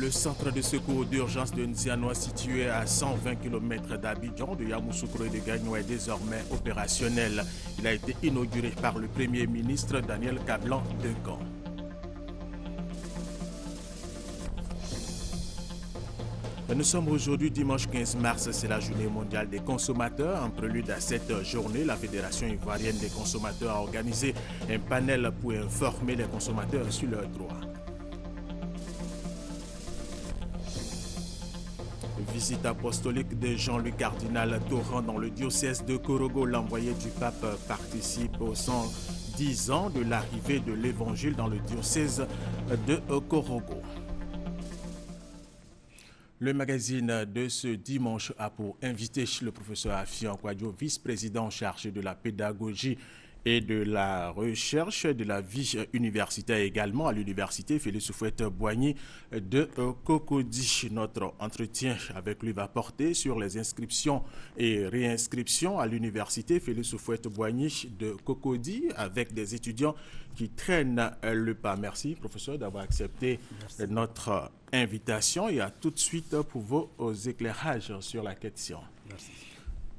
Le centre de secours d'urgence de Nzianois, situé à 120 km d'Abidjan, de Yamoussoukro et de Gagnoua, est désormais opérationnel. Il a été inauguré par le Premier ministre Daniel Kablan-Duncan. Nous sommes aujourd'hui dimanche 15 mars, c'est la journée mondiale des consommateurs. En prélude à cette journée, la Fédération ivoirienne des consommateurs a organisé un panel pour informer les consommateurs sur leurs droits. Visite apostolique de Jean-Luc Cardinal Torrent dans le diocèse de Korogo. L'envoyé du pape participe aux 110 ans de l'arrivée de l'évangile dans le diocèse de Korogo. Le magazine de ce dimanche a pour invité le professeur Afian Kwadjo, vice-président chargé de la pédagogie et de la recherche de la vie universitaire également à l'université Félix Houphouët-Boigny de Cocody. Notre entretien avec lui va porter sur les inscriptions et réinscriptions à l'université Félix Houphouët-Boigny de Cocody avec des étudiants qui traînent le pas. Merci professeur d'avoir accepté notre invitation et à tout de suite pour vos éclairages sur la question. Merci.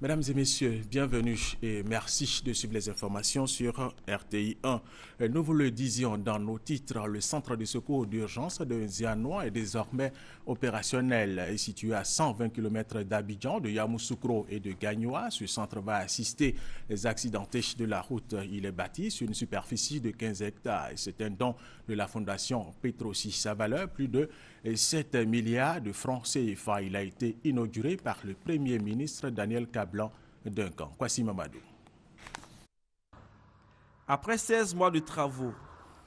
Mesdames et messieurs, bienvenue et merci de suivre les informations sur RTI 1. Nous vous le disions dans nos titres, le centre de secours d'urgence de Nzianois est désormais opérationnel et situé à 120 km d'Abidjan, de Yamoussoukro et de Gagnoua. Ce centre va assister les accidentés de la route. Il est bâti sur une superficie de 15 hectares et c'est un don de la fondation Petrosi. Sa valeur, plus de 7 milliards de francs CFA. Il a été inauguré par le Premier ministre Daniel Kablan-Duncan. Kwasi Mamadou. Après 16 mois de travaux,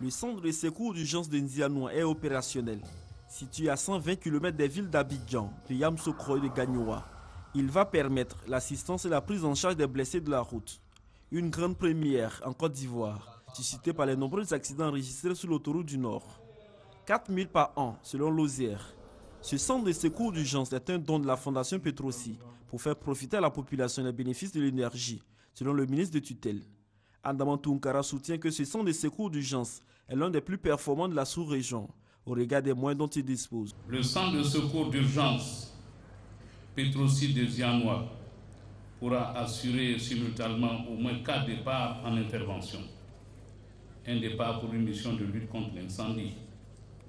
le centre de secours d'urgence de Nzianois est opérationnel. Situé à 120 km des villes d'Abidjan, de Yamoussoukro et de Gagnoua, il va permettre l'assistance et la prise en charge des blessés de la route. Une grande première en Côte d'Ivoire, suscitée par les nombreux accidents enregistrés sur l'autoroute du Nord. 4 000 par an, selon l'OSER. Ce centre de secours d'urgence est un don de la fondation Petrosi pour faire profiter à la population les bénéfices de l'énergie, selon le ministre de tutelle. Andaman Tounkara soutient que ce centre de secours d'urgence est l'un des plus performants de la sous-région, au regard des moyens dont il dispose. Le centre de secours d'urgence Petrosi de Nzianois pourra assurer simultanément au moins 4 départs en intervention. Un départ pour une mission de lutte contre l'incendie,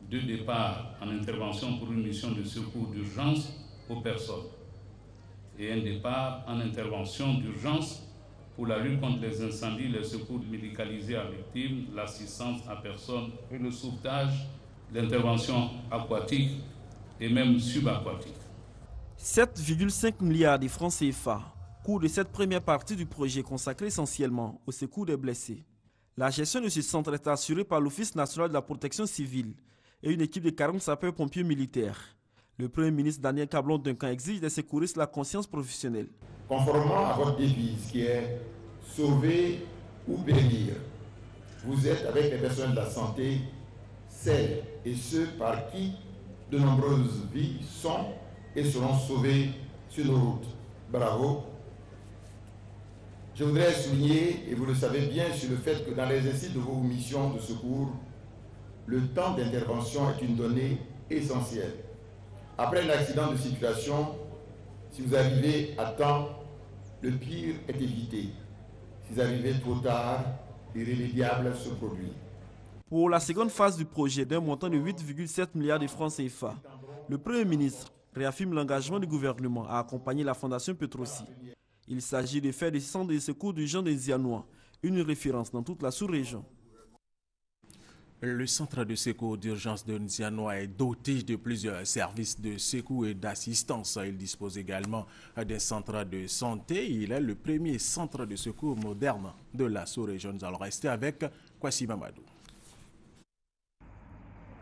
2 départs en intervention pour une mission de secours d'urgence aux personnes et un départ en intervention d'urgence pour la lutte contre les incendies, les secours médicalisés à victimes, l'assistance à personnes et le sauvetage, l'intervention aquatique et même subaquatique. 7,5 milliards de francs CFA, coût de cette première partie du projet consacré essentiellement au secours des blessés. La gestion de ce centre est assurée par l'Office national de la protection civile et une équipe de 40 sapeurs-pompiers militaires. Le Premier ministre Daniel Kablan-Duncan exige des secouristes la conscience professionnelle. Conformément à votre devise qui est « sauver ou périr », vous êtes avec les personnes de la santé, celles et ceux par qui de nombreuses vies sont et seront sauvées sur nos routes. Bravo. Je voudrais souligner, et vous le savez bien, sur le fait que dans l'exercice de vos missions de secours, le temps d'intervention est une donnée essentielle. Après un accident de circulation, si vous arrivez à temps, le pire est évité. Si vous arrivez trop tard, l'irrémédiable se produit. Pour la seconde phase du projet d'un montant de 8,7 milliards de francs CFA, le Premier ministre réaffirme l'engagement du gouvernement à accompagner la fondation Petrosi. Il s'agit de faire des centres de secours d'urgence des Nzianois une référence dans toute la sous-région. Le centre de secours d'urgence de Nzianois est doté de plusieurs services de secours et d'assistance. Il dispose également d'un centre de santé. Il est le premier centre de secours moderne de la sous-région. Nous allons rester avec Kwasi Mamadou.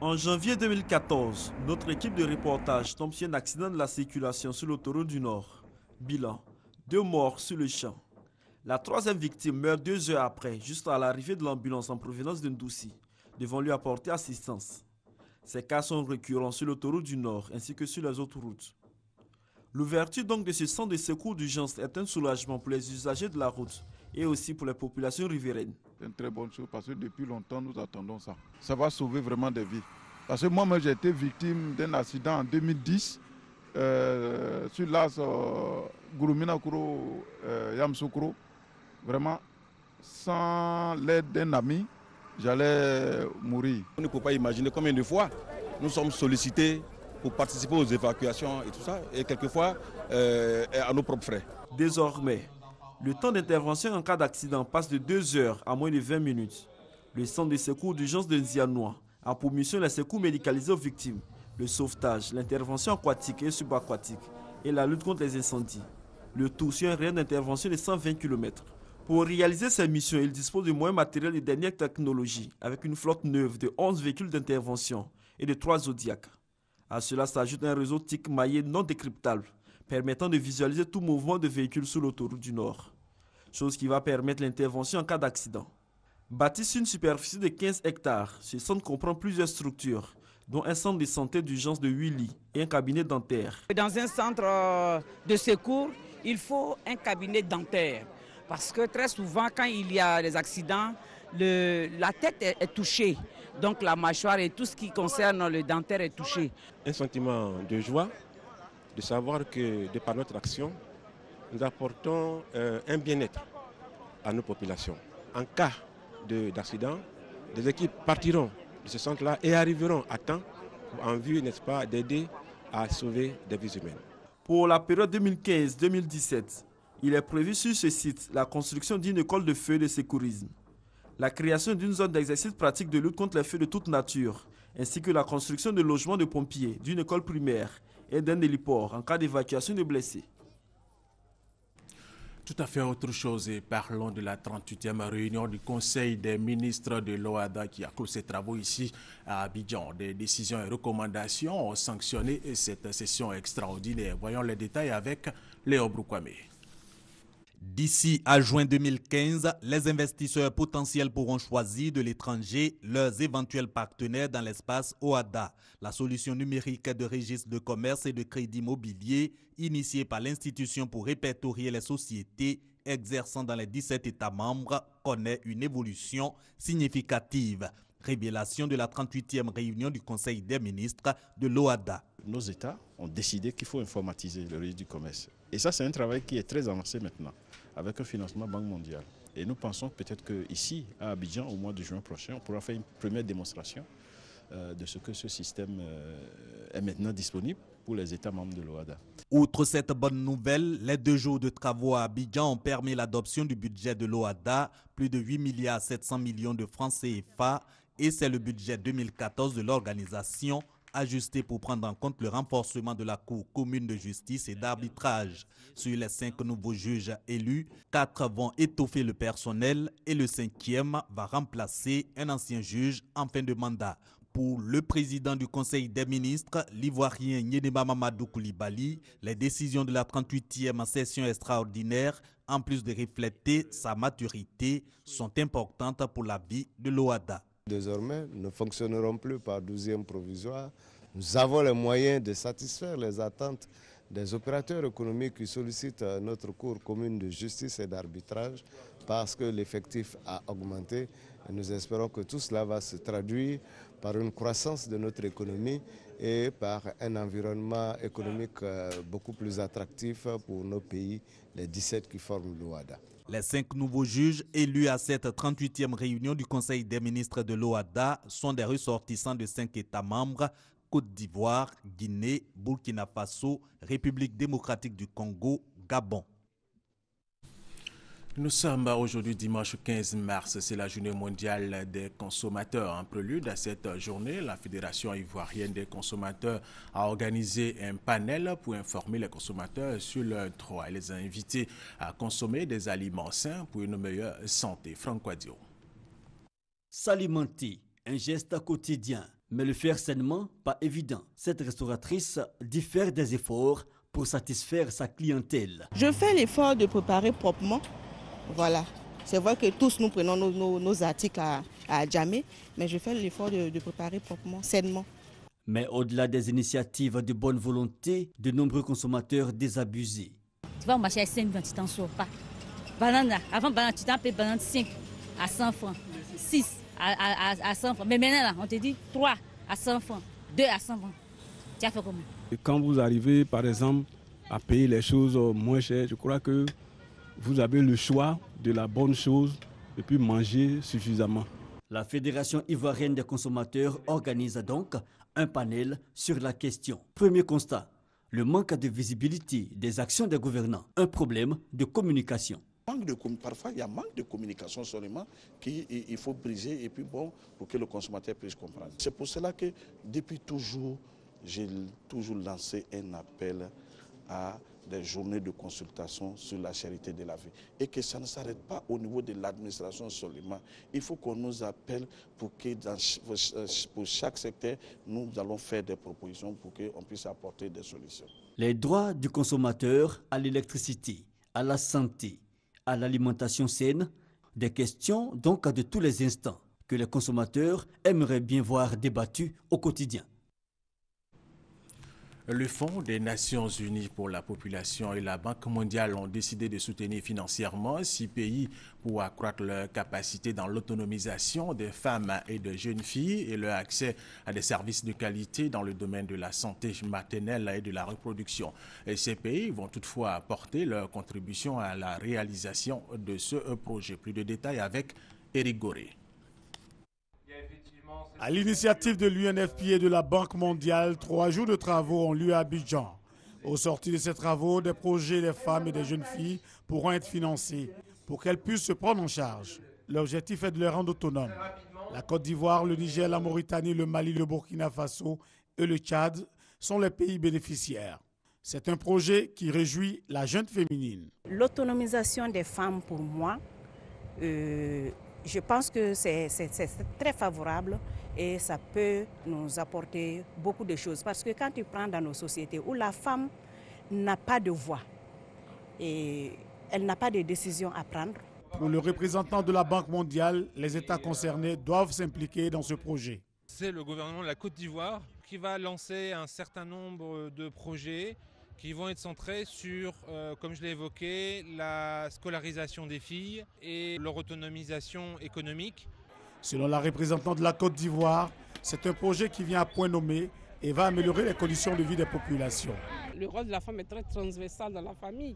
En janvier 2014, notre équipe de reportage tombe sur un accident de la circulation sur l'autoroute du Nord. Bilan, 2 morts sur le champ. La 3e victime meurt 2 heures après, juste à l'arrivée de l'ambulance en provenance de Ndouci, devant lui apporter assistance. Ces cas sont récurrents sur l'autoroute du Nord ainsi que sur les autres routes. L'ouverture donc de ce centre de secours d'urgence est un soulagement pour les usagers de la route et aussi pour les populations riveraines. C'est une très bonne chose parce que depuis longtemps nous attendons ça. Ça va sauver vraiment des vies. Parce que moi j'ai été victime d'un accident en 2010 sur l'as Gouroumina-Kouro-Yamsoukro. Vraiment, sans l'aide d'un ami, j'allais mourir. On ne peut pas imaginer combien de fois nous sommes sollicités pour participer aux évacuations et tout ça, et quelquefois à nos propres frais. Désormais, le temps d'intervention en cas d'accident passe de 2 heures à moins de 20 minutes. Le centre de secours d'urgence de Nzianoua a pour mission les secours médicalisés aux victimes, le sauvetage, l'intervention aquatique et subaquatique et la lutte contre les incendies. Le tout sur un rayon d'intervention de 120 km. Pour réaliser ces missions, il dispose de moyens matériels de dernière technologie avec une flotte neuve de 11 véhicules d'intervention et de 3 Zodiacs. À cela s'ajoute un réseau TIC maillé non décryptable permettant de visualiser tout mouvement de véhicules sur l'autoroute du Nord. Chose qui va permettre l'intervention en cas d'accident. Bâti sur une superficie de 15 hectares, ce centre comprend plusieurs structures, dont un centre de santé d'urgence de 8 lits et un cabinet dentaire. Dans un centre de secours, il faut un cabinet dentaire. Parce que très souvent, quand il y a des accidents, la tête est touchée. Donc la mâchoire et tout ce qui concerne le dentaire est touché. Un sentiment de joie, de savoir que de par notre action, nous apportons un bien-être à nos populations. En cas d'accident, des équipes partiront de ce centre-là et arriveront à temps en vue, n'est-ce pas, d'aider à sauver des vies humaines. Pour la période 2015-2017, il est prévu sur ce site la construction d'une école de feu de secourisme, la création d'une zone d'exercice pratique de lutte contre les feux de toute nature, ainsi que la construction de logements de pompiers, d'une école primaire et d'un héliport en cas d'évacuation de blessés. Tout à fait autre chose et parlons de la 38e réunion du Conseil des ministres de l'OADA qui a clos ses travaux ici à Abidjan. Des décisions et recommandations ont sanctionné cette session extraordinaire. Voyons les détails avec Léo Broukwame. D'ici à juin 2015, les investisseurs potentiels pourront choisir de l'étranger leurs éventuels partenaires dans l'espace OADA, la solution numérique de registre de commerce et de crédit immobilier initiée par l'institution pour répertorier les sociétés exerçant dans les 17 États membres connaît une évolution significative. Révélation de la 38e réunion du Conseil des ministres de l'OADA. Nos États ont décidé qu'il faut informatiser le registre du commerce. Et ça, c'est un travail qui est très avancé maintenant, avec un financement Banque mondiale. Et nous pensons peut-être qu'ici, à Abidjan, au mois de juin prochain, on pourra faire une première démonstration de ce que ce système est maintenant disponible pour les États membres de l'OADA. Outre cette bonne nouvelle, les 2 jours de travaux à Abidjan ont permis l'adoption du budget de l'OADA, plus de 8,7 milliards de francs CFA, et c'est le budget 2014 de l'organisation ajusté pour prendre en compte le renforcement de la Cour commune de justice et d'arbitrage. Sur les 5 nouveaux juges élus, 4 vont étoffer le personnel et le 5e va remplacer un ancien juge en fin de mandat. Pour le président du Conseil des ministres, l'Ivoirien Nyenema Mamadou Koulibaly, les décisions de la 38e session extraordinaire, en plus de refléter sa maturité, sont importantes pour la vie de l'OADA. Désormais, nous ne fonctionnerons plus par 12e provisoire. Nous avons les moyens de satisfaire les attentes des opérateurs économiques qui sollicitent notre Cour commune de justice et d'arbitrage parce que l'effectif a augmenté. Et nous espérons que tout cela va se traduire par une croissance de notre économie et par un environnement économique beaucoup plus attractif pour nos pays, les 17 qui forment l'OADA. Les 5 nouveaux juges élus à cette 38e réunion du Conseil des ministres de l'OADA sont des ressortissants de 5 États membres, Côte d'Ivoire, Guinée, Burkina Faso, République démocratique du Congo, Gabon. Nous sommes aujourd'hui dimanche 15 mars, c'est la journée mondiale des consommateurs. En prélude à cette journée, la Fédération ivoirienne des consommateurs a organisé un panel pour informer les consommateurs sur leurs droits. Elle les a invités à consommer des aliments sains pour une meilleure santé. Franck Quadio. S'alimenter, un geste quotidien, mais le faire sainement, pas évident. Cette restauratrice dit faire des efforts pour satisfaire sa clientèle. Je fais l'effort de préparer proprement. Voilà, c'est vrai que tous nous prenons nos articles à Djamé, mais je fais l'effort de préparer proprement, sainement. Mais au-delà des initiatives de bonne volonté, de nombreux consommateurs désabusés. Tu vas au marché à 5 francs, tu t'en sors pas. Banane, avant banane, tu t'en payes banane 5 à 100 francs, 6 à 100 francs. Mais maintenant, là, on te dit 3 à 100 francs, 2 à 100 francs. Tu as fait comment? Et quand vous arrivez, par exemple, à payer les choses moins chères, je crois que vous avez le choix de la bonne chose et puis manger suffisamment. La Fédération ivoirienne des consommateurs organise donc un panel sur la question. Premier constat, le manque de visibilité des actions des gouvernants, un problème de communication. Parfois, il y a manque de communication seulement qu'il faut briser et puis bon, pour que le consommateur puisse comprendre. C'est pour cela que depuis toujours, j'ai toujours lancé un appel à des journées de consultation sur la charité de la vie. Et que ça ne s'arrête pas au niveau de l'administration seulement. Il faut qu'on nous appelle pour que pour chaque secteur, nous allons faire des propositions pour qu'on puisse apporter des solutions. Les droits du consommateur à l'électricité, à la santé, à l'alimentation saine, des questions donc de tous les instants que les consommateurs aimeraient bien voir débattues au quotidien. Le Fonds des Nations Unies pour la population et la Banque mondiale ont décidé de soutenir financièrement 6 pays pour accroître leur capacité dans l'autonomisation des femmes et des jeunes filles et leur accès à des services de qualité dans le domaine de la santé maternelle et de la reproduction. Et ces pays vont toutefois apporter leur contribution à la réalisation de ce projet. Plus de détails avec Éric Goré. À l'initiative de l'UNFPA et de la Banque mondiale, 3 jours de travaux ont lieu à Abidjan. Au sortir de ces travaux, des projets des femmes et des jeunes filles pourront être financés pour qu'elles puissent se prendre en charge. L'objectif est de les rendre autonomes. La Côte d'Ivoire, le Niger, la Mauritanie, le Mali, le Burkina Faso et le Tchad sont les pays bénéficiaires. C'est un projet qui réjouit la jeune féminine. L'autonomisation des femmes, pour moi, je pense que c'est très favorable et ça peut nous apporter beaucoup de choses. Parce que quand tu prends dans nos sociétés où la femme n'a pas de voix et elle n'a pas de décision à prendre. Pour le représentant de la Banque mondiale, les États concernés doivent s'impliquer dans ce projet. C'est le gouvernement de la Côte d'Ivoire qui va lancer un certain nombre de projets qui vont être centrés sur, comme je l'ai évoqué, la scolarisation des filles et leur autonomisation économique. Selon la représentante de la Côte d'Ivoire, c'est un projet qui vient à point nommé et va améliorer les conditions de vie des populations. Le rôle de la femme est très transversal dans la famille.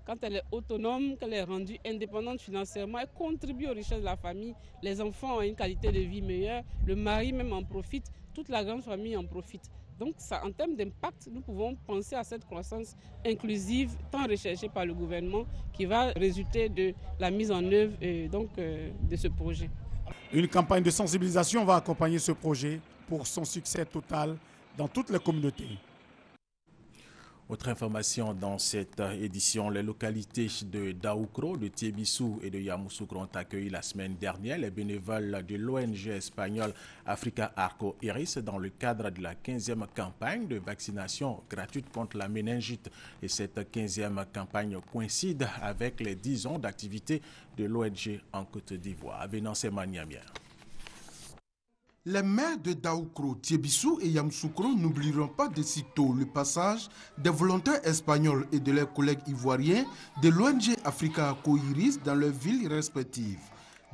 Quand elle est autonome, qu'elle est rendue indépendante financièrement, elle contribue aux richesses de la famille. Les enfants ont une qualité de vie meilleure, le mari même en profite, toute la grande famille en profite. Donc ça, en termes d'impact, nous pouvons penser à cette croissance inclusive tant recherchée par le gouvernement qui va résulter de la mise en œuvre de ce projet. Une campagne de sensibilisation va accompagner ce projet pour son succès total dans toutes les communautés. Autre information dans cette édition, les localités de Daoukro, de Tiébissou et de Yamoussoukro ont accueilli la semaine dernière les bénévoles de l'ONG espagnole Africa Arco Iris dans le cadre de la 15e campagne de vaccination gratuite contre la méningite. Et cette 15e campagne coïncide avec les 10 ans d'activité de l'ONG en Côte d'Ivoire. Vénance Maniamia. Les maires de Daoukro, Tiébissou et Yamoussoukro n'oublieront pas de sitôt le passage des volontaires espagnols et de leurs collègues ivoiriens de l'ONG Africa Arco Iris dans leurs villes respectives.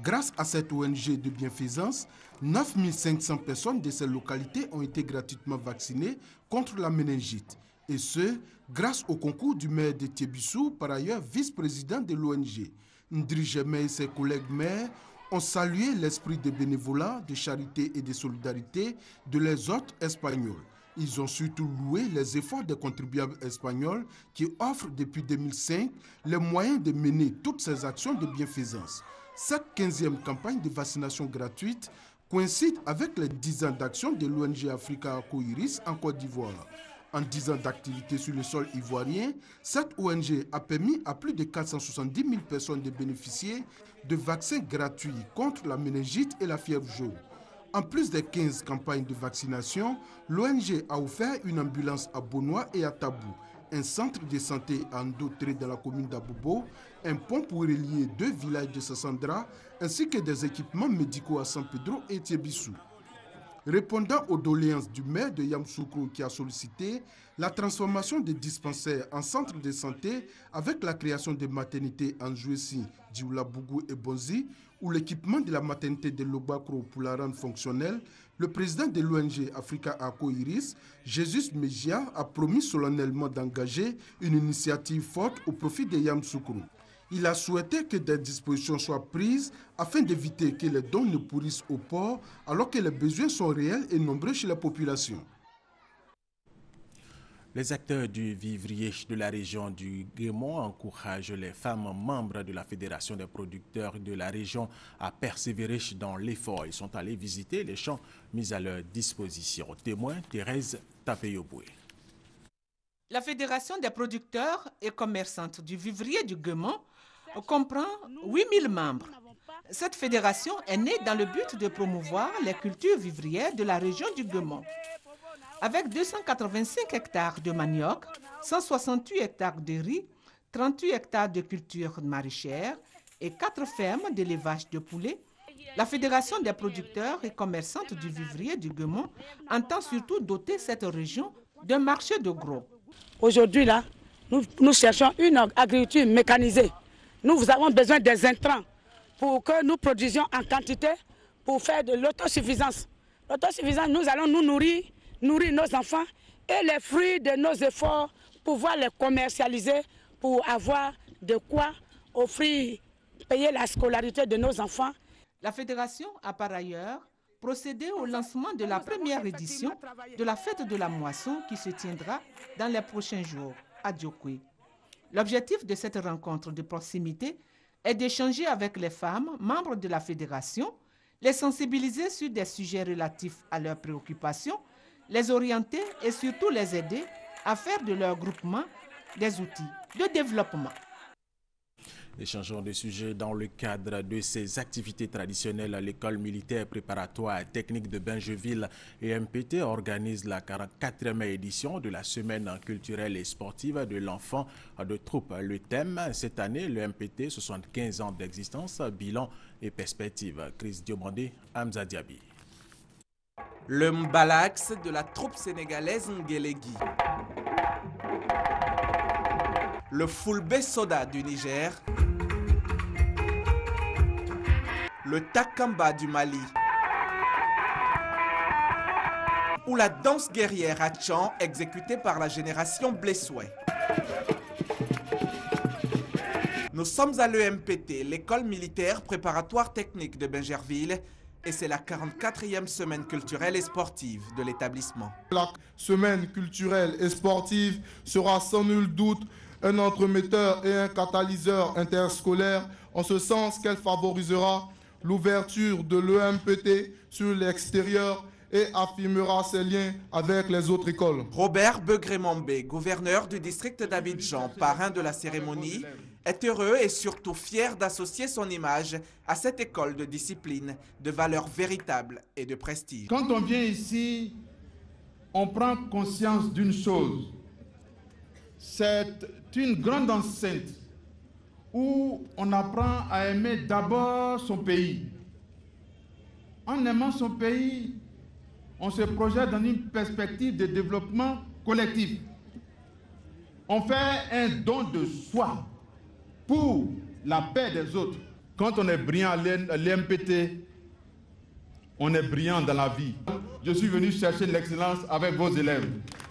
Grâce à cette ONG de bienfaisance, 9500 personnes de ces localités ont été gratuitement vaccinées contre la méningite. Et ce, grâce au concours du maire de Tiébissou, par ailleurs vice-président de l'ONG. Ndri Jemé et ses collègues maires ont salué l'esprit de bénévolat, de charité et de solidarité de les hôtes espagnols. Ils ont surtout loué les efforts des contribuables espagnols qui offrent depuis 2005 les moyens de mener toutes ces actions de bienfaisance. Cette 15e campagne de vaccination gratuite coïncide avec les 10 ans d'action de l'ONG Africa Arco Iris en Côte d'Ivoire. En 10 ans d'activité sur le sol ivoirien, cette ONG a permis à plus de 470 000 personnes de bénéficier de vaccins gratuits contre la méningite et la fièvre jaune. En plus des 15 campagnes de vaccination, l'ONG a offert une ambulance à Bonois et à Tabou, un centre de santé à Ndotré dans la commune d'Abobo, un pont pour relier 2 villages de Sassandra, ainsi que des équipements médicaux à San Pedro et Tiébissou. Répondant aux doléances du maire de Yamoussoukro qui a sollicité la transformation des dispensaires en centres de santé avec la création des maternités en Jouessi, Dioulabougou et Bonzi ou l'équipement de la maternité de Lobakro pour la rendre fonctionnelle, le président de l'ONG Africa Ako Iris, Jesus Mejia, a promis solennellement d'engager une initiative forte au profit de Yamoussoukro. Il a souhaité que des dispositions soient prises afin d'éviter que les dons ne pourrissent au port alors que les besoins sont réels et nombreux chez la population. Les acteurs du vivrier de la région du Guémont encouragent les femmes membres de la Fédération des producteurs de la région à persévérer dans l'effort. Ils sont allés visiter les champs mis à leur disposition. Témoin, Thérèse Tapeyoboué. La Fédération des producteurs et commerçantes du vivrier du Guémont comprend 8000 membres. Cette fédération est née dans le but de promouvoir les cultures vivrières de la région du Guémont. Avec 285 hectares de manioc, 168 hectares de riz, 38 hectares de cultures maraîchères et 4 fermes d'élevage de poulets, la Fédération des producteurs et commerçantes du vivrier du Guémont entend surtout doter cette région d'un marché de gros. Aujourd'hui, là, nous cherchons une agriculture mécanisée. Nous avons besoin des intrants pour que nous produisions en quantité pour faire de l'autosuffisance. L'autosuffisance, nous allons nous nourrir nos enfants et les fruits de nos efforts, pouvoir les commercialiser pour avoir de quoi offrir, payer la scolarité de nos enfants. La fédération a par ailleurs procédé au lancement de la première édition de la fête de la moisson qui se tiendra dans les prochains jours à Diokwe. L'objectif de cette rencontre de proximité est d'échanger avec les femmes membres de la fédération, les sensibiliser sur des sujets relatifs à leurs préoccupations, les orienter et surtout les aider à faire de leur groupement des outils de développement. Échangeons de sujets dans le cadre de ces activités traditionnelles. L'école militaire préparatoire technique de Bingeville et MPT organise la 44e édition de la semaine culturelle et sportive de l'enfant de troupe. Le thème, cette année, le MPT, 75 ans d'existence, bilan et perspective. Chris Diomandé, Hamza Diaby. Le Mbalax de la troupe sénégalaise Ngelegi. Le Fulbe Soda du Niger. Le Takamba du Mali. Ou la danse guerrière à Tchan exécutée par la génération Blessouet. Nous sommes à l'EMPT, l'école militaire préparatoire technique de Bingerville, et c'est la 44e semaine culturelle et sportive de l'établissement. La semaine culturelle et sportive sera sans nul doute un entremetteur et un catalyseur interscolaire, en ce sens qu'elle favorisera l'ouverture de l'EMPT sur l'extérieur et affirmera ses liens avec les autres écoles. Robert Begré-Mambé, gouverneur du district d'Abidjan, parrain de la cérémonie, est heureux et surtout fier d'associer son image à cette école de discipline, de valeur véritable et de prestige. Quand on vient ici, on prend conscience d'une chose. C'est une grande enceinte où on apprend à aimer d'abord son pays. En aimant son pays, on se projette dans une perspective de développement collectif. On fait un don de soi pour la paix des autres. Quand on est brillant à l'EMPT, on est brillant dans la vie. Je suis venu chercher l'excellence avec vos élèves.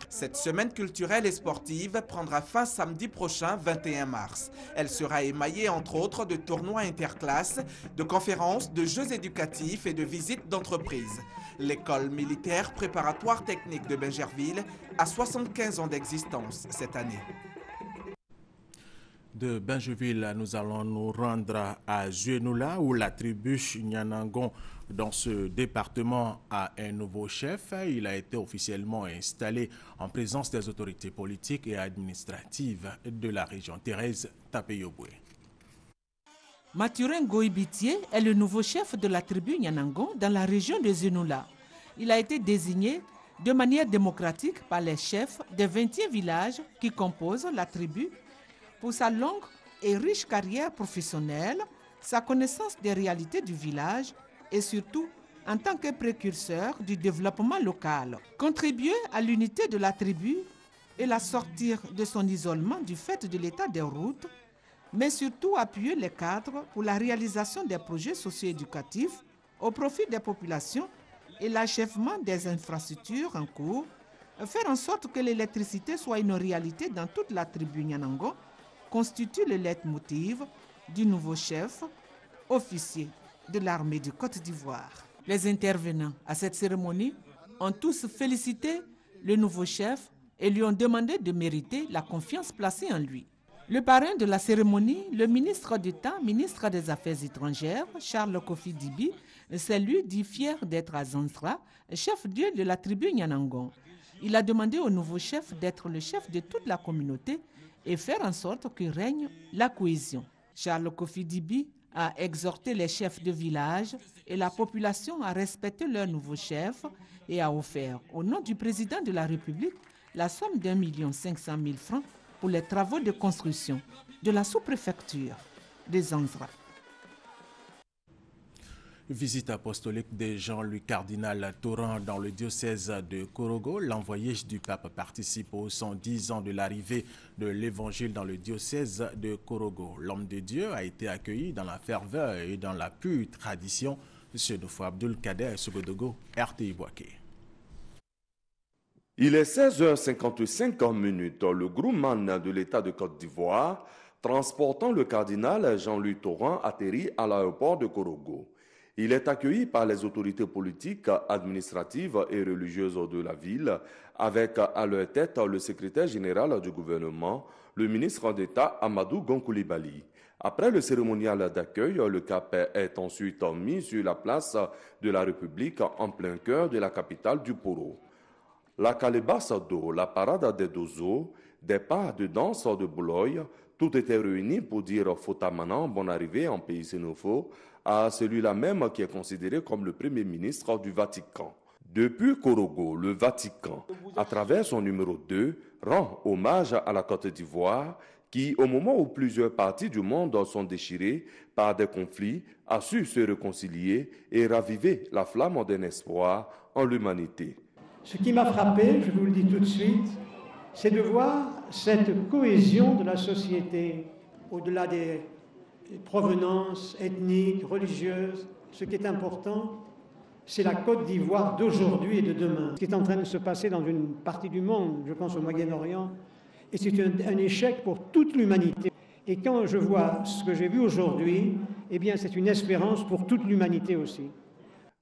Cette semaine culturelle et sportive prendra fin samedi prochain, 21 mars. Elle sera émaillée entre autres de tournois interclasses, de conférences, de jeux éducatifs et de visites d'entreprises. L'école militaire préparatoire technique de Bingerville a 75 ans d'existence cette année. De Bingeville, nous allons nous rendre à Zuenoula où la tribu Nyanangon dans ce département a un nouveau chef. Il a été officiellement installé en présence des autorités politiques et administratives de la région. Thérèse Tapeyoboué. Mathurin Goïbitié est le nouveau chef de la tribu Nyanangon dans la région de Zuenoula. Il a été désigné de manière démocratique par les chefs des 21 villages qui composent la tribu pour sa longue et riche carrière professionnelle, sa connaissance des réalités du village et surtout en tant que précurseur du développement local, contribuer à l'unité de la tribu et la sortir de son isolement du fait de l'état des routes, mais surtout appuyer les cadres pour la réalisation des projets socio-éducatifs au profit des populations et l'achèvement des infrastructures en cours, faire en sorte que l'électricité soit une réalité dans toute la tribu Nyanango, constitue le leitmotiv du nouveau chef, officier de l'armée de Côte d'Ivoire. Les intervenants à cette cérémonie ont tous félicité le nouveau chef et lui ont demandé de mériter la confiance placée en lui. Le parrain de la cérémonie, le ministre d'État, ministre des Affaires étrangères, Charles Kofi Dibi, s'est lui dit fier d'être à Zanzra, chef-lieu de la tribu Nyanango. Il a demandé au nouveau chef d'être le chef de toute la communauté et faire en sorte que règne la cohésion. Charles Kofi Dibi a exhorté les chefs de village et la population à respecter leur nouveau chef et a offert, au nom du président de la République, la somme d'1 500 000 francs pour les travaux de construction de la sous-préfecture de Zanzra. Visite apostolique de Jean-Louis Cardinal Torrent dans le diocèse de Korogo. L'envoyé du pape participe aux 110 ans de l'arrivée de l'évangile dans le diocèse de Korogo. L'homme de Dieu a été accueilli dans la ferveur et dans la pure tradition. Sedofo Abdul Kader Sogodogo, RTI Boaké. Il est 16h55. Le groupement de l'État de Côte d'Ivoire, transportant le cardinal Jean-Louis Torrent, atterrit à l'aéroport de Korogo. Il est accueilli par les autorités politiques, administratives et religieuses de la ville, avec à leur tête le secrétaire général du gouvernement, le ministre d'État Amadou Gon Coulibaly. Après le cérémonial d'accueil, le cap est ensuite mis sur la place de la République en plein cœur de la capitale du Poro. La calebasse d'eau, la parade des dozos, des pas de danse de Boulogne, tout était réuni pour dire Fotamanant, bonne arrivée en pays sénophobe, à celui-là même qui est considéré comme le premier ministre du Vatican. Depuis Korogo, le Vatican, à travers son numéro 2, rend hommage à la Côte d'Ivoire qui, au moment où plusieurs parties du monde sont déchirées par des conflits, a su se réconcilier et raviver la flamme d'un espoir en l'humanité. Ce qui m'a frappé, je vous le dis tout de suite, c'est de voir cette cohésion de la société au-delà des provenances ethniques, religieuses. Ce qui est important, c'est la Côte d'Ivoire d'aujourd'hui et de demain. Ce qui est en train de se passer dans une partie du monde, je pense au Moyen-Orient, et c'est un échec pour toute l'humanité. Et quand je vois ce que j'ai vu aujourd'hui, eh bien c'est une espérance pour toute l'humanité aussi.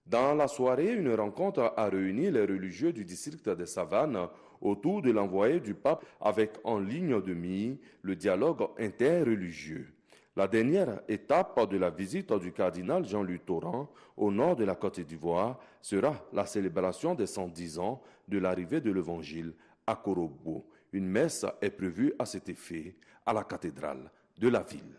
Dans la soirée, une rencontre a réuni les religieux du district des Savanes autour de l'envoyé du pape avec en ligne de mire le dialogue interreligieux. La dernière étape de la visite du cardinal Jean-Louis Torrent au nord de la Côte d'Ivoire sera la célébration des 110 ans de l'arrivée de l'Évangile à Korogo. Une messe est prévue à cet effet à la cathédrale de la ville.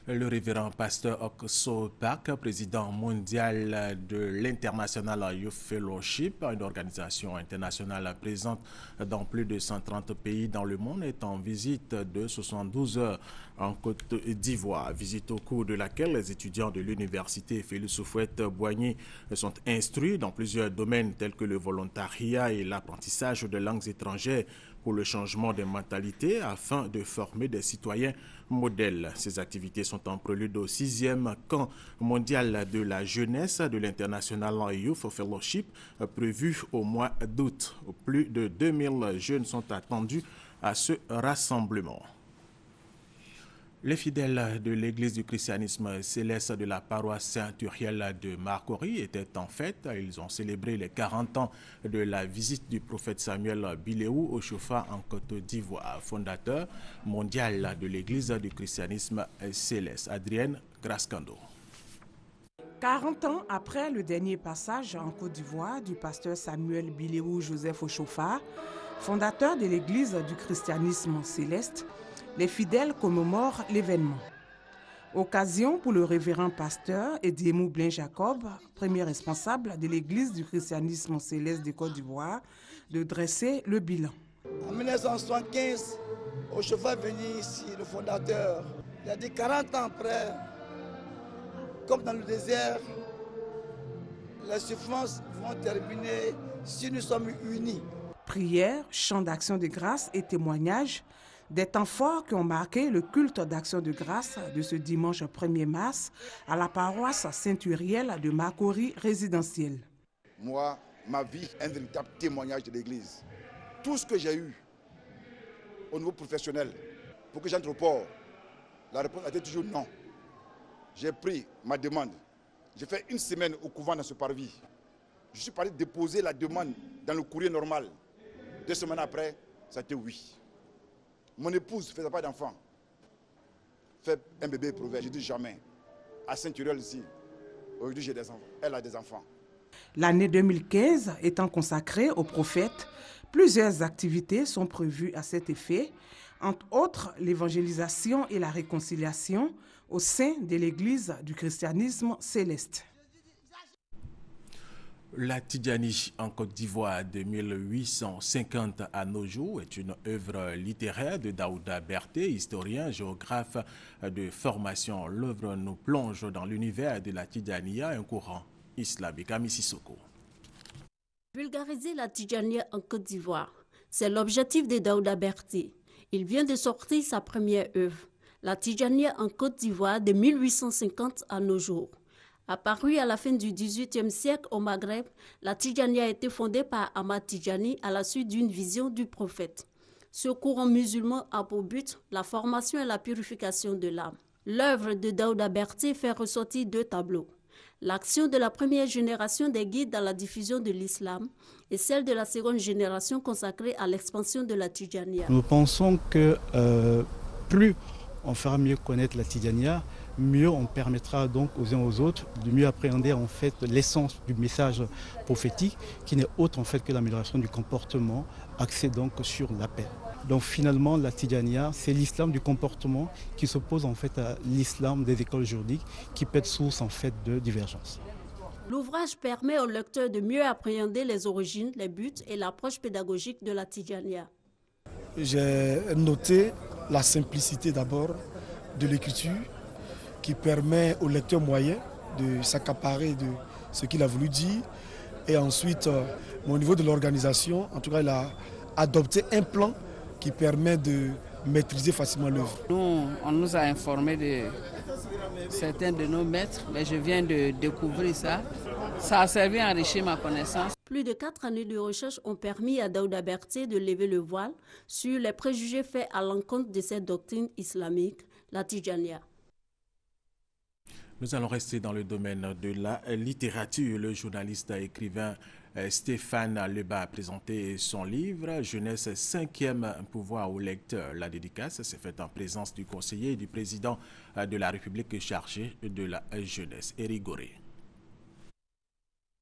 Le révérend pasteur Okso Pak, président mondial de l'International Youth Fellowship, une organisation internationale présente dans plus de 130 pays dans le monde, est en visite de 72 heures en Côte d'Ivoire. Visite au cours de laquelle les étudiants de l'université Félix Houphouët-Boigny sont instruits dans plusieurs domaines tels que le volontariat et l'apprentissage de langues étrangères pour le changement des mentalités afin de former des citoyens modèles. Ces activités sont en prélude au 6e camp mondial de la jeunesse de l'International Youth Fellowship prévu au mois d'août. Plus de 2000 jeunes sont attendus à ce rassemblement. Les fidèles de l'église du christianisme céleste de la paroisse Saint-Uriel de Marcory étaient en fête. Ils ont célébré les 40 ans de la visite du prophète Samuel Biléou au Chofa en Côte d'Ivoire, fondateur mondial de l'église du christianisme céleste. Adrienne Grascando. 40 ans après le dernier passage en Côte d'Ivoire du pasteur Samuel Biléou Joseph Ochofa, fondateur de l'église du christianisme céleste, les fidèles commémorent l'événement. Occasion pour le révérend pasteur Ediemou Blain Jacob, premier responsable de l'église du christianisme céleste de Côte d'Ivoire, de dresser le bilan. En 1975, Ochofa est venu ici, le fondateur. Il a dit 40 ans après comme dans le désert, les souffrances vont terminer si nous sommes unis. Prières, chants d'action de grâce et témoignages, des temps forts qui ont marqué le culte d'action de grâce de ce dimanche 1er mars à la paroisse Saint-Uriel de Makori résidentielle. Moi, ma vie est un véritable témoignage de l'Église. Tout ce que j'ai eu au niveau professionnel pour que j'entre au port, la réponse a été toujours non. J'ai pris ma demande. J'ai fait une semaine au couvent dans ce parvis. Je suis parti déposer la demande dans le courrier normal. 2 semaines après, ça a été oui. Mon épouse ne faisait pas d'enfant. Fait un bébé éprouvé, je dis jamais. À Saint-Uriel ici, aujourd'hui j'ai des enfants. Elle a des enfants. L'année 2015 étant consacrée au prophète, plusieurs activités sont prévues à cet effet, entre autres l'évangélisation et la réconciliation au sein de l'Église du christianisme céleste. La Tidjani en Côte d'Ivoire de 1850 à nos jours est une œuvre littéraire de Daouda Berté, historien, géographe de formation. L'œuvre nous plonge dans l'univers de la Tidjaniya, un courant islamique. Ami Sissoko. Vulgariser la Tidjaniya en Côte d'Ivoire, c'est l'objectif de Daouda Berté. Il vient de sortir sa première œuvre, la Tidjaniya en Côte d'Ivoire de 1850 à nos jours. Apparue à la fin du XVIIIe siècle au Maghreb, la Tidjaniya a été fondée par Ahmad Tidjani à la suite d'une vision du prophète. Ce courant musulman a pour but la formation et la purification de l'âme. L'œuvre de Daouda Berté fait ressortir 2 tableaux. L'action de la première génération des guides dans la diffusion de l'islam et celle de la seconde génération consacrée à l'expansion de la Tidjaniya. Nous pensons que plus on fera mieux connaître la Tidjaniya, mieux on permettra donc aux uns aux autres de mieux appréhender en fait l'essence du message prophétique qui n'est autre en fait que l'amélioration du comportement axé donc sur la paix. Donc finalement la Tidjaniya c'est l'islam du comportement qui s'oppose en fait à l'islam des écoles juridiques qui peut être source en fait de divergence. L'ouvrage permet au lecteur de mieux appréhender les origines, les buts et l'approche pédagogique de la Tidjaniya. J'ai noté la simplicité d'abord de l'écriture qui permet au lecteur moyen de s'accaparer de ce qu'il a voulu dire. Et ensuite, au niveau de l'organisation, en tout cas, il a adopté un plan qui permet de maîtriser facilement l'œuvre. Nous, on nous a informé de certains de nos maîtres, mais je viens de découvrir ça. Ça a servi à enrichir ma connaissance. Plus de 4 années de recherche ont permis à Daouda Berté de lever le voile sur les préjugés faits à l'encontre de cette doctrine islamique, la Tidjaniya. Nous allons rester dans le domaine de la littérature. Le journaliste et écrivain Stéphane Leba a présenté son livre « Jeunesse 5e pouvoir au lecteur ». La dédicace s'est faite en présence du conseiller et du président de la République chargé de la jeunesse, Éric Goré.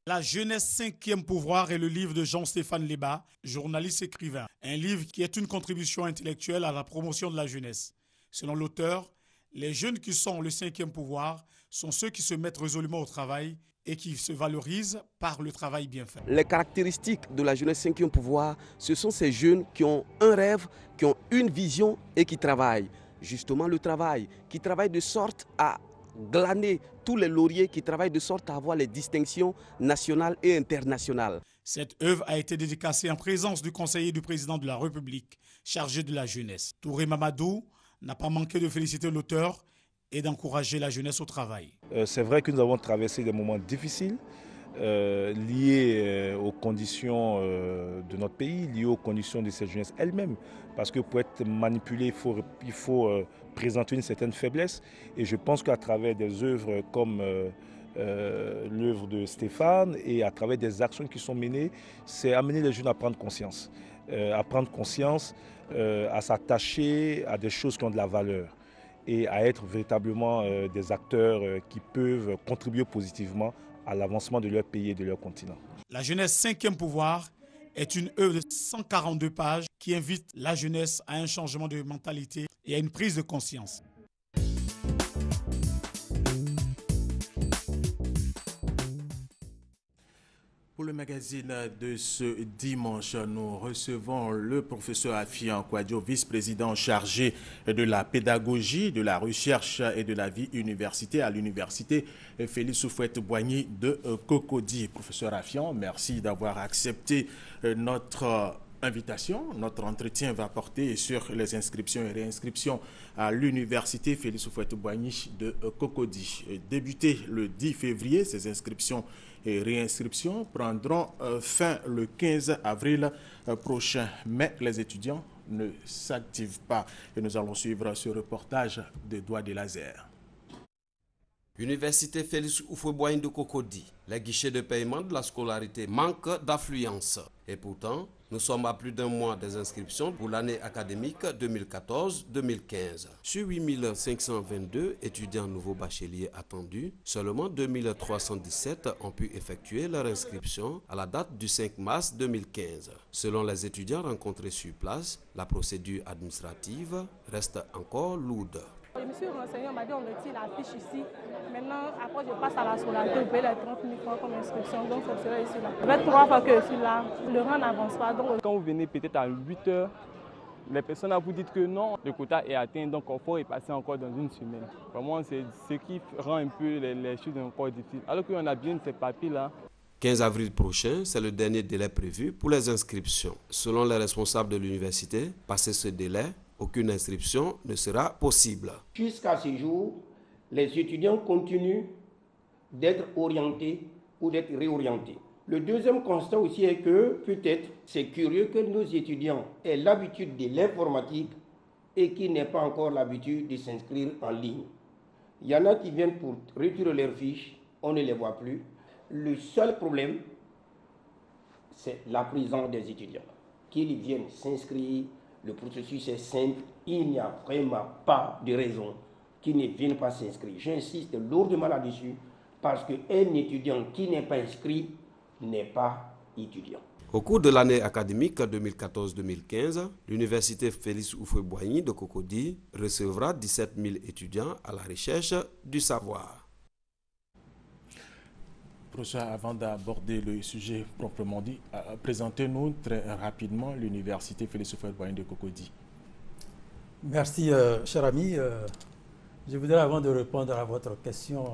La jeunesse 5e pouvoir est le livre de Jean-Stéphane Leba, journaliste écrivain. Un livre qui est une contribution intellectuelle à la promotion de la jeunesse. Selon l'auteur, les jeunes qui sont le 5e pouvoir sont ceux qui se mettent résolument au travail et qui se valorisent par le travail bien fait. Les caractéristiques de la jeunesse 5e pouvoir, ce sont ces jeunes qui ont un rêve, qui ont une vision et qui travaillent. Justement le travail, qui travaillent de sorte à glaner tous les lauriers, qui travaillent de sorte à avoir les distinctions nationales et internationales. Cette œuvre a été dédicacée en présence du conseiller du président de la République chargé de la jeunesse. Touré Mamadou n'a pas manqué de féliciter l'auteur et d'encourager la jeunesse au travail. C'est vrai que nous avons traversé des moments difficiles liés aux conditions de notre pays, liés aux conditions de cette jeunesse elle-même. Parce que pour être manipulé, il faut présenter une certaine faiblesse. Et je pense qu'à travers des œuvres comme l'œuvre de Stéphane et à travers des actions qui sont menées, c'est amener les jeunes à prendre conscience. À s'attacher à des choses qui ont de la valeur et à être véritablement des acteurs qui peuvent contribuer positivement à l'avancement de leur pays et de leur continent. La jeunesse 5e pouvoir est une œuvre de 142 pages qui invite la jeunesse à un changement de mentalité et à une prise de conscience. Pour le magazine de ce dimanche, nous recevons le professeur Afian Kouadio, vice-président chargé de la pédagogie, de la recherche et de la vie universitaire à l'université Félix Houphouët-Boigny de Cocody. Professeur Afian, merci d'avoir accepté notre invitation. Notre entretien va porter sur les inscriptions et réinscriptions à l'université Félix Houphouët-Boigny de Cocody. Débuté le 10 février, ces inscriptions et réinscriptions prendront fin le 15 avril prochain. Mais les étudiants ne s'activent pas. Et nous allons suivre ce reportage de Doigt des Lasers. Université Félix Houphouët-Boigny de Cocody. Les guichets de paiement de la scolarité manquent d'affluence. Et pourtant, nous sommes à plus d'un mois des inscriptions pour l'année académique 2014-2015. Sur 8522 étudiants nouveaux bacheliers attendus, seulement 2317 ont pu effectuer leur inscription à la date du 5 mars 2015. Selon les étudiants rencontrés sur place, la procédure administrative reste encore lourde. Je me suis renseigné, on m'a dit on retire la fiche ici. Maintenant, après je passe à la scolarité, je paye les 30 000 francs comme inscription, donc c'est cela ici là. Ça fait 3 fois que je suis là, le rang n'avance pas. Donc... Quand vous venez peut-être à 8 heures, les personnes vous disent que non, le quota est atteint, donc il faut y passer encore dans une semaine. Vraiment, c'est ce qui rend un peu les choses encore difficiles. Alors qu'on a bien ces papiers-là. 15 avril prochain, c'est le dernier délai prévu pour les inscriptions. Selon les responsables de l'université, passé ce délai, aucune inscription ne sera possible. Jusqu'à ce jour, les étudiants continuent d'être orientés ou d'être réorientés. Le deuxième constat aussi est que peut-être c'est curieux que nos étudiants aient l'habitude de l'informatique et qu'ils n'aient pas encore l'habitude de s'inscrire en ligne. Il y en a qui viennent pour retirer leurs fiches, on ne les voit plus. Le seul problème, c'est la présence des étudiants. Qu'ils viennent s'inscrire, le processus est simple, il n'y a vraiment pas de raison qu'ils ne viennent pas s'inscrire. J'insiste lourdement là-dessus parce qu'un étudiant qui n'est pas inscrit n'est pas étudiant. Au cours de l'année académique 2014-2015, l'université Félix Houphouët-Boigny de Cocody recevra 17 000 étudiants à la recherche du savoir. Professeur, avant d'aborder le sujet proprement dit, présentez-nous très rapidement l'université Félix Houphouët-Boigny de Cocody. Merci, cher ami. Je voudrais, avant de répondre à votre question,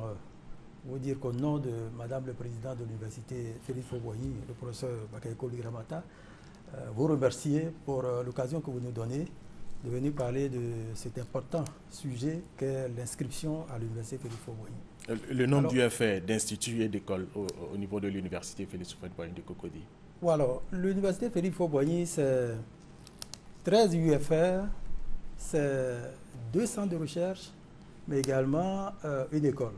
vous dire qu'au nom de Madame le Président de l'université Félix Houphouët-Boigny, le professeur Bakayoko Ramata, vous remercier pour l'occasion que vous nous donnez de venir parler de cet important sujet qu'est l'inscription à l'université Félix Houphouët-Boigny. Le nombre d'UFR, d'instituts et d'écoles au niveau de l'université Félix Houphouët-Boigny de Cocody. Voilà, l'université Félix Houphouët-Boigny, c'est 13 UFR, c'est 2 centres de recherche, mais également une école.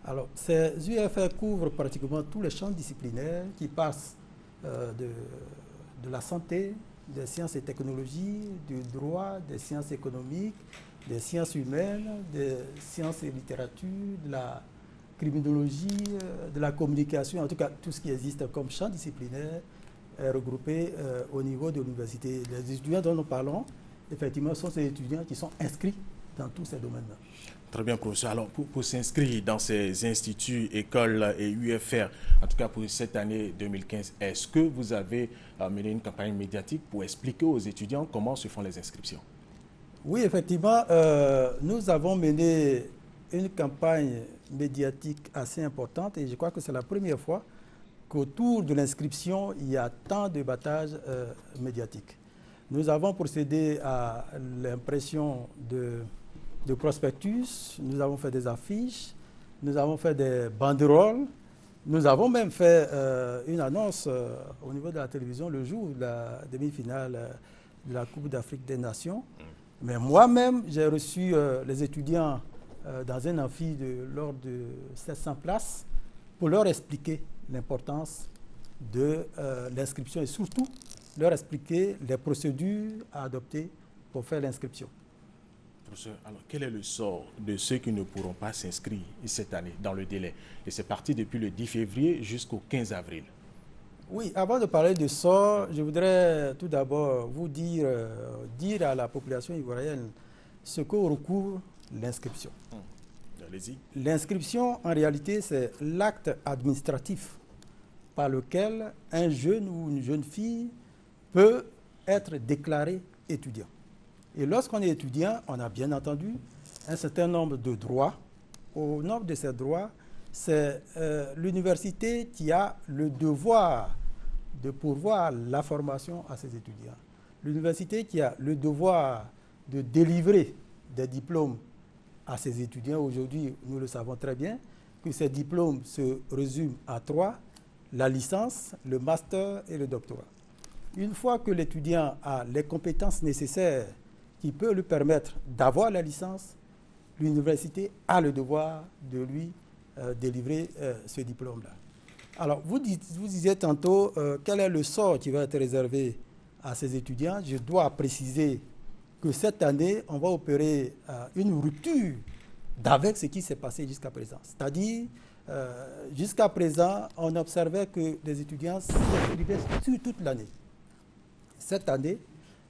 Alors, ces UFR couvrent pratiquement tous les champs disciplinaires qui passent de la santé, des sciences et technologies, du droit, des sciences économiques, des sciences humaines, des sciences et littératures, de la criminologie, de la communication, en tout cas tout ce qui existe comme champ disciplinaire est regroupé au niveau de l'université. Les étudiants dont nous parlons, effectivement, sont ces étudiants qui sont inscrits dans tous ces domaines-là. Très bien, professeur. Alors, pour s'inscrire dans ces instituts, écoles et UFR, en tout cas pour cette année 2015, est-ce que vous avez mené une campagne médiatique pour expliquer aux étudiants comment se font les inscriptions? Oui, effectivement, nous avons mené une campagne médiatique assez importante et je crois que c'est la première fois qu'autour de l'inscription, il y a tant de battages médiatiques. Nous avons procédé à l'impression de prospectus, nous avons fait des affiches, nous avons fait des banderoles, nous avons même fait une annonce au niveau de la télévision le jour de la demi-finale de la Coupe d'Afrique des Nations. Mais moi-même, j'ai reçu les étudiants dans un amphi de l'ordre de 700 places pour leur expliquer l'importance de l'inscription et surtout leur expliquer les procédures à adopter pour faire l'inscription. Professeur, alors quel est le sort de ceux qui ne pourront pas s'inscrire cette année dans le délai? Et c'est parti depuis le 10 février jusqu'au 15 avril. Oui, avant de parler de sort, je voudrais tout d'abord vous dire à la population ivoirienne ce que recouvre l'inscription. Allez-y. L'inscription, en réalité, c'est l'acte administratif par lequel un jeune ou une jeune fille peut être déclaré étudiant. Et lorsqu'on est étudiant, on a bien entendu un certain nombre de droits. Au nombre de ces droits, c'est l'université qui a le devoir de pourvoir la formation à ses étudiants. L'université qui a le devoir de délivrer des diplômes à ses étudiants. Aujourd'hui, nous le savons très bien, que ces diplômes se résument à 3, la licence, le master et le doctorat. Une fois que l'étudiant a les compétences nécessaires qui peuvent lui permettre d'avoir la licence, l'université a le devoir de lui délivrer ce diplôme-là. Alors, vous disiez tantôt quel est le sort qui va être réservé à ces étudiants. Je dois préciser que cette année, on va opérer une rupture d'avec ce qui s'est passé jusqu'à présent. C'est-à-dire, jusqu'à présent, on observait que les étudiants s'inscrivaient sur toute l'année. Cette année,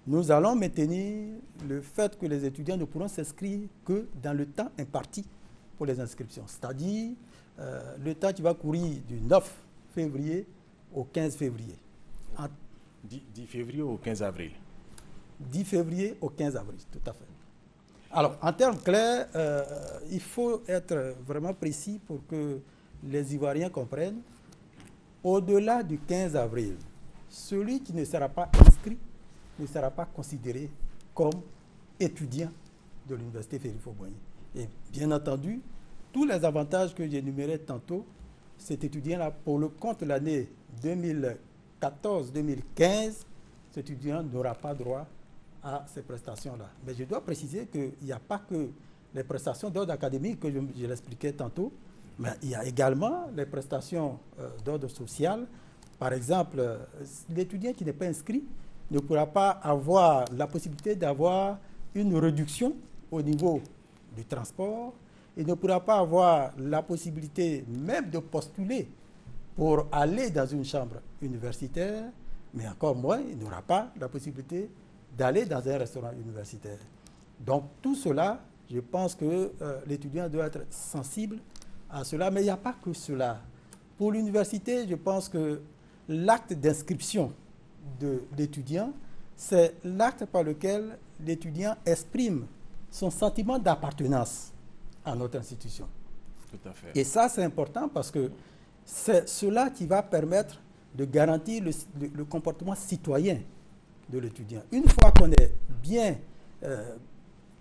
nous allons maintenir le fait que les étudiants ne pourront s'inscrire que dans le temps imparti pour les inscriptions. C'est-à-dire, le temps qui va courir du 9 février au 15 février. 10 février au 15 avril. 10 février au 15 avril, tout à fait. Alors, en termes clairs, il faut être vraiment précis pour que les Ivoiriens comprennent. Au-delà du 15 avril, celui qui ne sera pas inscrit ne sera pas considéré comme étudiant de l'Université Félix Houphouët-Boigny. Et bien entendu, tous les avantages que j'énumérais tantôt, cet étudiant-là, pour le compte de l'année 2014-2015, cet étudiant n'aura pas droit à ces prestations-là. Mais je dois préciser qu'il n'y a pas que les prestations d'ordre académique que je l'expliquais tantôt, mais il y a également les prestations d'ordre social. Par exemple, l'étudiant qui n'est pas inscrit ne pourra pas avoir la possibilité d'avoir une réduction au niveau du transport. Il ne pourra pas avoir la possibilité même de postuler pour aller dans une chambre universitaire, mais encore moins, il n'aura pas la possibilité d'aller dans un restaurant universitaire. Donc tout cela, je pense que l'étudiant doit être sensible à cela, mais il n'y a pas que cela. Pour l'université, je pense que l'acte d'inscription de l'étudiant, c'est l'acte par lequel l'étudiant exprime son sentiment d'appartenance à notre institution. Tout à fait. Et ça, c'est important parce que c'est cela qui va permettre de garantir le comportement citoyen de l'étudiant. Une fois qu'on est bien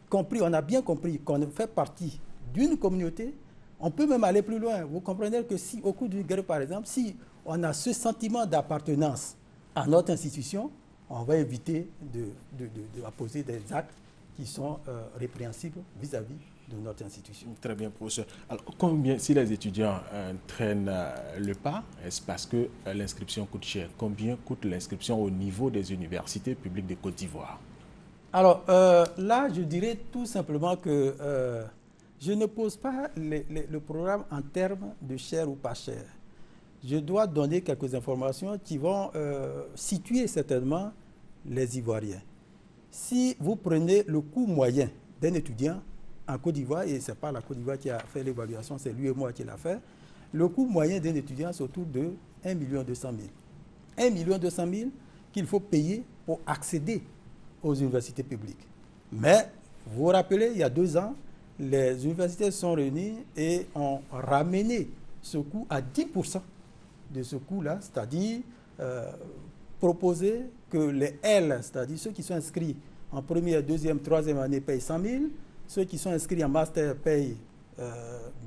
compris, on a bien compris qu'on fait partie d'une communauté, on peut même aller plus loin. Vous comprenez que si, au cours d'une guerre, par exemple, si on a ce sentiment d'appartenance à notre institution, on va éviter de poser des actes qui sont répréhensibles vis-à-vis de notre institution. Très bien, professeur. Alors, combien, si les étudiants traînent le pas, est-ce parce que l'inscription coûte cher? Combien coûte l'inscription au niveau des universités publiques de Côte d'Ivoire? Alors, là, je dirais tout simplement que je ne pose pas le programme en termes de cher ou pas cher. Je dois donner quelques informations qui vont situer certainement les Ivoiriens. Si vous prenez le coût moyen d'un étudiant en Côte d'Ivoire, et ce n'est pas la Côte d'Ivoire qui a fait l'évaluation, c'est lui et moi qui l'a fait, le coût moyen d'un étudiant, c'est autour de 1 200 000. 1 200 000 qu'il faut payer pour accéder aux universités publiques. Mais, vous vous rappelez, il y a 2 ans, les universités sont réunies et ont ramené ce coût à 10% de ce coût-là, c'est-à-dire proposer que les L, c'est-à-dire ceux qui sont inscrits en première, deuxième, troisième année payent 100 000, ceux qui sont inscrits en master payent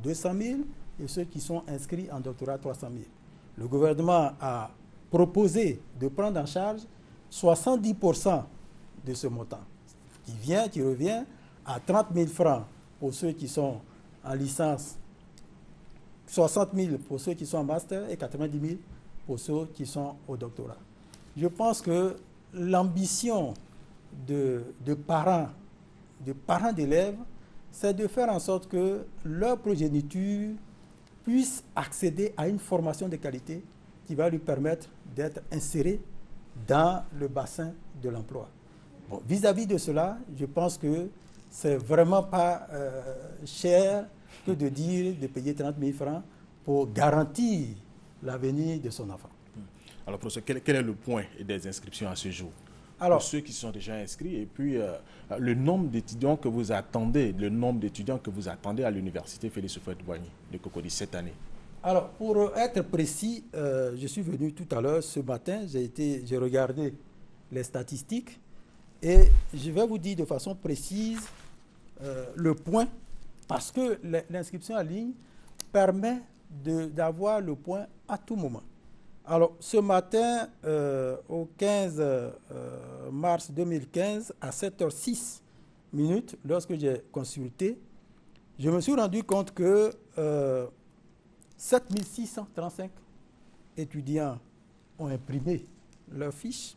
200 000 et ceux qui sont inscrits en doctorat 300 000. Le gouvernement a proposé de prendre en charge 70% de ce montant, qui revient à 30 000 francs pour ceux qui sont en licence, 60 000 pour ceux qui sont en master et 90 000 pour ceux qui sont au doctorat. Je pense que l'ambition de parents d'élèves, c'est de faire en sorte que leur progéniture puisse accéder à une formation de qualité qui va lui permettre d'être inséré dans le bassin de l'emploi. Bon, vis-à-vis de cela, je pense que c'est vraiment pas cher que de dire de payer 30 000 francs pour garantir l'avenir de son enfant. Alors, professeur, quel est le point des inscriptions à ce jour? Alors, pour ceux qui sont déjà inscrits, et puis le nombre d'étudiants que vous attendez, à l'université Félix Houphouët-Boigny de Cocody cette année. Alors, pour être précis, je suis venu tout à l'heure, ce matin, j'ai regardé les statistiques et je vais vous dire de façon précise le point, parce que l'inscription en ligne permet d'avoir le point à tout moment. Alors, ce matin, au 15 mars 2015, à 7h06, lorsque j'ai consulté, je me suis rendu compte que 7635 étudiants ont imprimé leur fiche.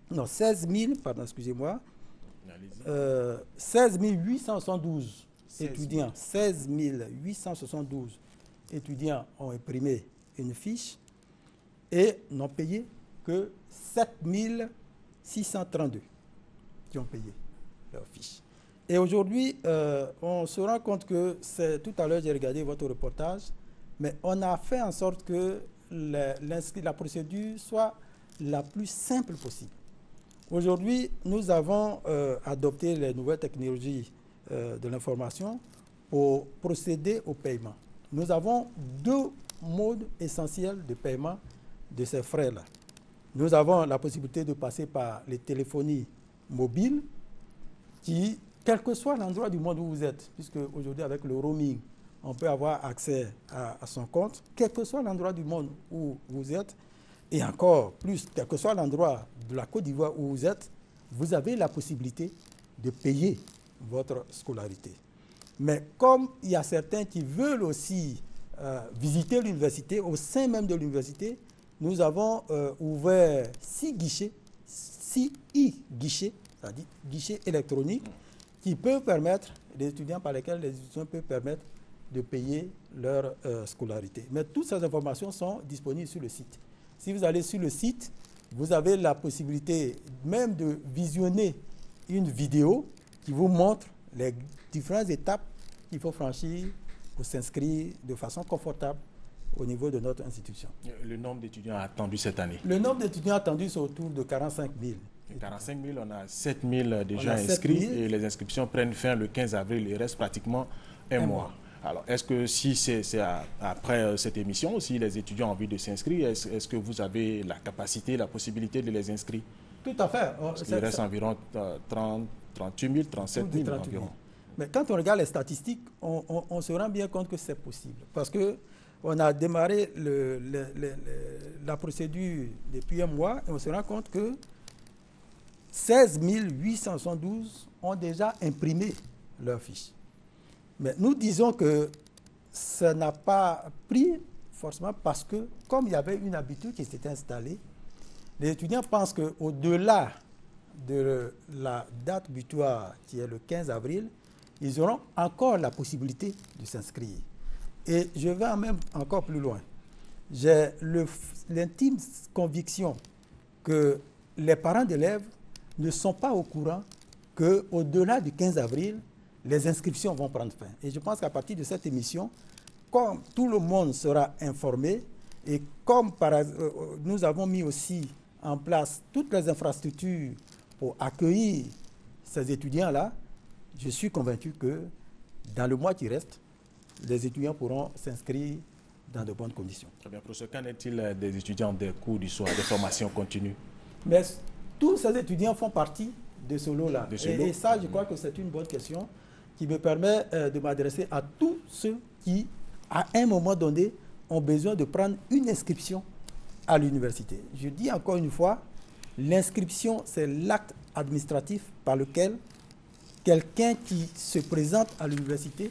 Non, 16 872 étudiants. 16 872 étudiants ont imprimé une fiche et n'ont payé que 7 632 qui ont payé leur fiche. Et aujourd'hui, on se rend compte que, tout à l'heure j'ai regardé votre reportage, mais on a fait en sorte que la procédure soit la plus simple possible. Aujourd'hui, nous avons adopté les nouvelles technologies de l'information pour procéder au paiement. Nous avons deux modes essentiels de paiement de ces frais-là. Nous avons la possibilité de passer par les téléphonies mobiles qui, quel que soit l'endroit du monde où vous êtes, puisque aujourd'hui avec le roaming, on peut avoir accès à son compte, quel que soit l'endroit du monde où vous êtes, et encore plus, quel que soit l'endroit de la Côte d'Ivoire où vous êtes, vous avez la possibilité de payer votre scolarité. Mais comme il y a certains qui veulent aussi visiter l'université, au sein même de l'université, nous avons ouvert 6 guichets, c'est-à-dire guichets électroniques, qui peuvent permettre, les étudiants par lesquels les étudiants peuvent permettre de payer leur scolarité. Mais toutes ces informations sont disponibles sur le site. Si vous allez sur le site, vous avez la possibilité même de visionner une vidéo qui vous montre les différentes étapes qu'il faut franchir pour s'inscrire de façon confortable au niveau de notre institution. Le nombre d'étudiants attendus cette année? Le nombre d'étudiants attendus, c'est autour de 45 000. 45 000, on a 7 000 déjà inscrits et les inscriptions prennent fin le 15 avril. Il reste pratiquement un mois. Alors, est-ce que si c'est après cette émission, si les étudiants ont envie de s'inscrire, est-ce que vous avez la capacité, la possibilité de les inscrire? Tout à fait. Il reste environ 38 000, 37 000 environ. Mais quand on regarde les statistiques, on se rend bien compte que c'est possible. Parce qu'on a démarré la procédure depuis un mois et on se rend compte que 16 872 ont déjà imprimé leur fiche. Mais nous disons que ça n'a pas pris forcément parce que, comme il y avait une habitude qui s'était installée, les étudiants pensent qu'au-delà de la date butoir qui est le 15 avril, ils auront encore la possibilité de s'inscrire. Et je vais même encore plus loin. J'ai l'intime conviction que les parents d'élèves ne sont pas au courant qu'au-delà du 15 avril, les inscriptions vont prendre fin. Et je pense qu'à partir de cette émission, comme tout le monde sera informé, et comme nous avons mis aussi en place toutes les infrastructures pour accueillir ces étudiants-là, je suis convaincu que dans le mois qui reste, les étudiants pourront s'inscrire dans de bonnes conditions. Très bien, professeur. Qu'en est-il des étudiants des cours du soir, des formations continues? Mais tous ces étudiants font partie de ce lot-là. Et ça, je crois que c'est une bonne question qui me permet de m'adresser à tous ceux qui, à un moment donné, ont besoin de prendre une inscription à l'université. Je dis encore une fois, l'inscription, c'est l'acte administratif par lequel quelqu'un qui se présente à l'université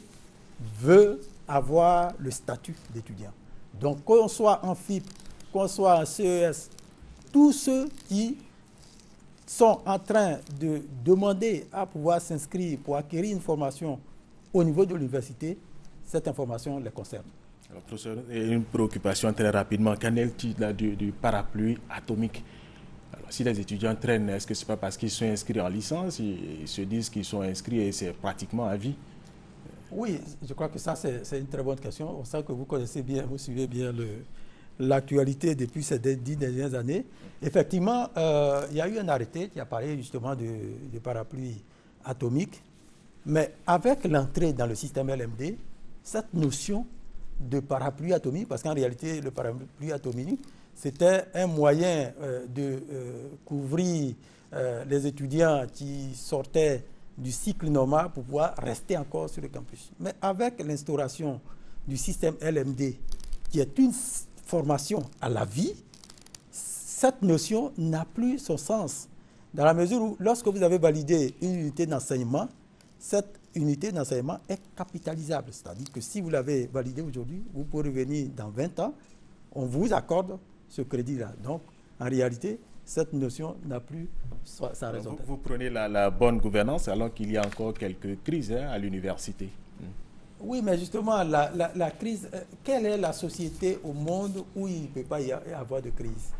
veut avoir le statut d'étudiant. Donc, qu'on soit en FIP, qu'on soit en CES, tous ceux qui sont en train de demander à pouvoir s'inscrire pour acquérir une formation au niveau de l'université, cette information les concerne. Alors, professeur, une préoccupation très rapidement. Qu'en est-il du parapluie atomique? Alors, si les étudiants traînent, est-ce que ce n'est pas parce qu'ils sont inscrits en licence, ils se disent qu'ils sont inscrits et c'est pratiquement à vie? Oui, je crois que ça, c'est une très bonne question. On sent que vous connaissez bien, vous suivez bien l'actualité depuis ces 10 dernières années. Effectivement, il y a eu un arrêté qui a parlé justement de parapluie atomique, mais avec l'entrée dans le système LMD, cette notion de parapluie atomique, parce qu'en réalité, le parapluie atomique, c'était un moyen de couvrir les étudiants qui sortaient du cycle normal pour pouvoir rester encore sur le campus. Mais avec l'instauration du système LMD, qui est une formation à la vie, cette notion n'a plus son sens. Dans la mesure où, lorsque vous avez validé une unité d'enseignement, cette unité d'enseignement est capitalisable. C'est-à-dire que si vous l'avez validée aujourd'hui, vous pourrez revenir dans 20 ans, on vous accorde ce crédit-là. Donc, en réalité, cette notion n'a plus sa raison d'être. Vous prenez la bonne gouvernance alors qu'il y a encore quelques crises à l'université. Oui, mais justement, la crise, quelle est la société au monde où il ne peut pas y avoir de crise?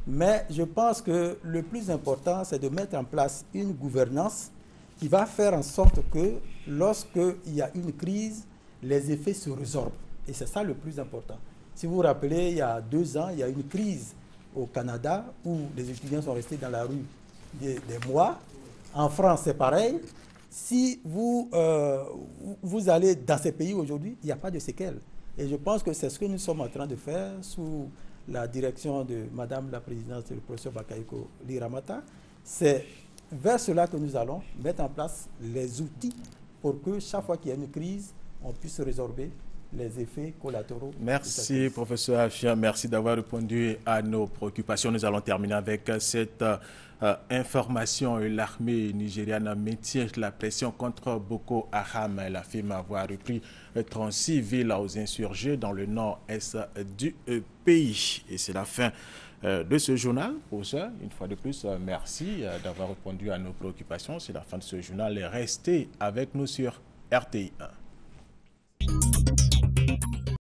Mais je pense que le plus important, c'est de mettre en place une gouvernance qui va faire en sorte que lorsqu'il y a une crise, les effets se résorbent. Et c'est ça le plus important. Si vous vous rappelez, il y a 2 ans, il y a une crise au Canada où les étudiants sont restés dans la rue des mois. En France, c'est pareil. Si vous allez dans ces pays aujourd'hui, il n'y a pas de séquelles. Et je pense que c'est ce que nous sommes en train de faire sous la direction de Madame la Présidente, le professeur Bakayoko Liramata. C'est vers cela que nous allons mettre en place les outils pour que chaque fois qu'il y a une crise, on puisse résorber les effets collatéraux. Merci, professeur Afia. Merci d'avoir répondu à nos préoccupations. Nous allons terminer avec cette information. L'armée nigériane maintient la pression contre Boko Haram. Elle affirme avoir repris 36 villes aux insurgés dans le nord-est du pays. Et c'est la fin de ce journal. Pour ça, une fois de plus, merci d'avoir répondu à nos préoccupations. C'est la fin de ce journal. Restez avec nous sur RTI 1.